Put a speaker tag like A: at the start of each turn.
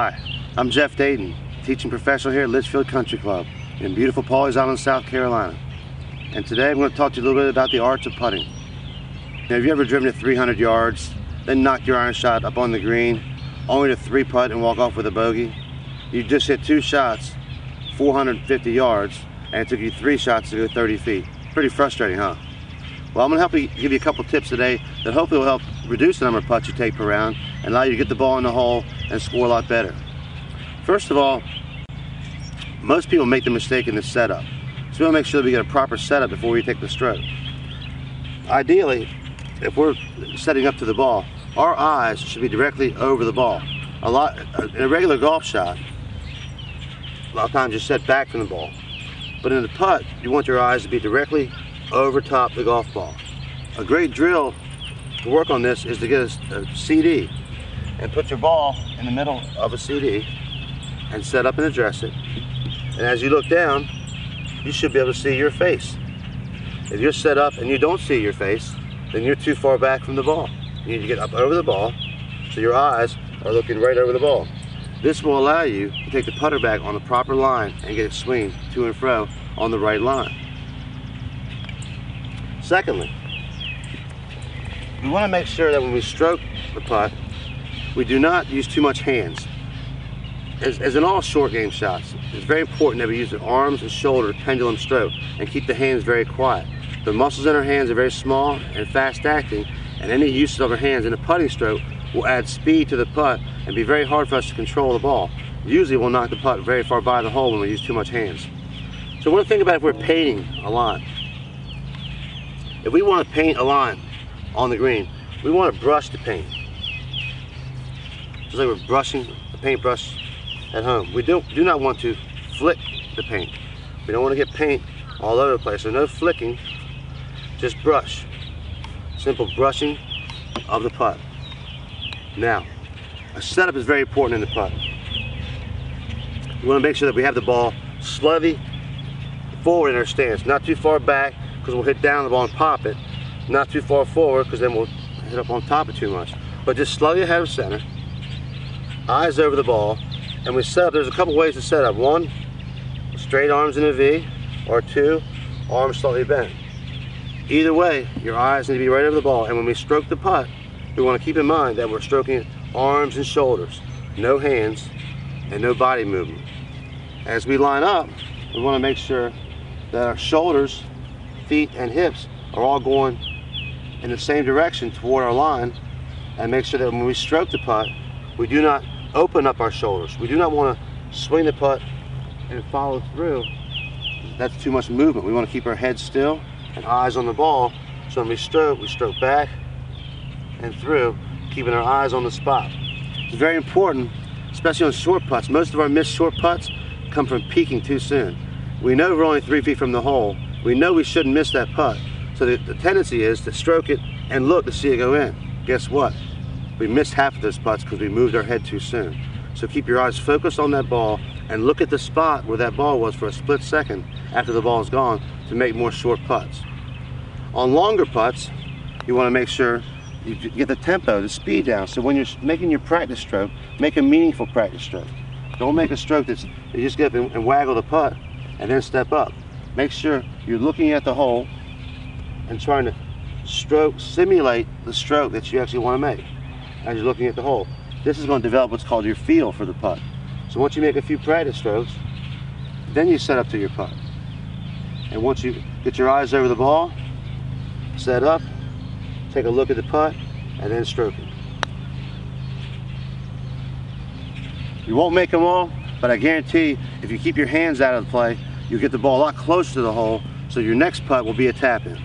A: Hi, I'm Jeff Dayton, teaching professional here at Litchfield Country Club in beautiful Pawleys Island, South Carolina. And today I'm going to talk to you a little bit about the arts of putting. Now, have you ever driven to 300 yards, then knocked your iron shot up on the green, only to 3-putt and walk off with a bogey? You just hit 2 shots, 450 yards, and it took you 3 shots to go 30 feet. Pretty frustrating, huh? Well, I'm going to help you, give you a couple tips today that hopefully will help reduce the number of putts you take per round and allow you to get the ball in the hole and score a lot better. First of all, most people make the mistake in the setup. So we want to make sure that we get a proper setup before we take the stroke. Ideally, if we're setting up to the ball, our eyes should be directly over the ball. In a regular golf shot, a lot of times you're set back from the ball. But in the putt, you want your eyes to be directly over top the golf ball. A great drill to work on this is to get a CD and put your ball in the middle of a CD and set up and address it. And as you look down, you should be able to see your face. If you're set up and you don't see your face, then you're too far back from the ball. You need to get up over the ball so your eyes are looking right over the ball. This will allow you to take the putter back on the proper line and get it swinging to and fro on the right line. Secondly, we want to make sure that when we stroke the putt, we do not use too much hands. As in all short game shots, it's very important that we use the arms and shoulder pendulum stroke and keep the hands very quiet. The muscles in our hands are very small and fast acting, and any use of our hands in a putting stroke will add speed to the putt and be very hard for us to control the ball. Usually we'll knock the putt very far by the hole when we use too much hands. So want to think about if we're painting a line. If we want to paint a line on the green, we want to brush the paint. Just like we're brushing a paintbrush at home. We do not want to flick the paint. We don't want to get paint all over the place. So no flicking, just brush. Simple brushing of the putt. Now, a setup is very important in the putt. We want to make sure that we have the ball slightly forward in our stance, not too far back because we'll hit down the ball and pop it, not too far forward because then we'll hit up on top of too much, but just slightly ahead of center, eyes over the ball, and we set up. There's a couple ways to set up. 1, straight arms in a V, or 2, arms slightly bent. Either way, your eyes need to be right over the ball, and when we stroke the putt, we want to keep in mind that we're stroking arms and shoulders, no hands and no body movement. As we line up, we want to make sure that our shoulders, feet, and hips are all going in the same direction toward our line, and make sure that when we stroke the putt, we do not open up our shoulders. We do not want to swing the putt and follow through. That's too much movement. We want to keep our head still and eyes on the ball. So when we stroke back and through, keeping our eyes on the spot. It's very important, especially on short putts. Most of our missed short putts come from peaking too soon. We know we're only 3 feet from the hole. We know we shouldn't miss that putt. So the tendency is to stroke it and look to see it go in. Guess what? We missed half of those putts because we moved our head too soon. So keep your eyes focused on that ball and look at the spot where that ball was for a split second after the ball is gone to make more short putts. On longer putts, you want to make sure you get the tempo, the speed down. So when you're making your practice stroke, make a meaningful practice stroke. Don't make a stroke that's you just get up and waggle the putt and then step up. Make sure you're looking at the hole and trying to simulate the stroke that you actually want to make as you're looking at the hole. This is going to develop what's called your feel for the putt. So once you make a few practice strokes, then you set up to your putt. And once you get your eyes over the ball, set up, take a look at the putt, and then stroke it. You won't make them all, but I guarantee if you keep your hands out of the play, you'll get the ball a lot closer to the hole, so your next putt will be a tap-in.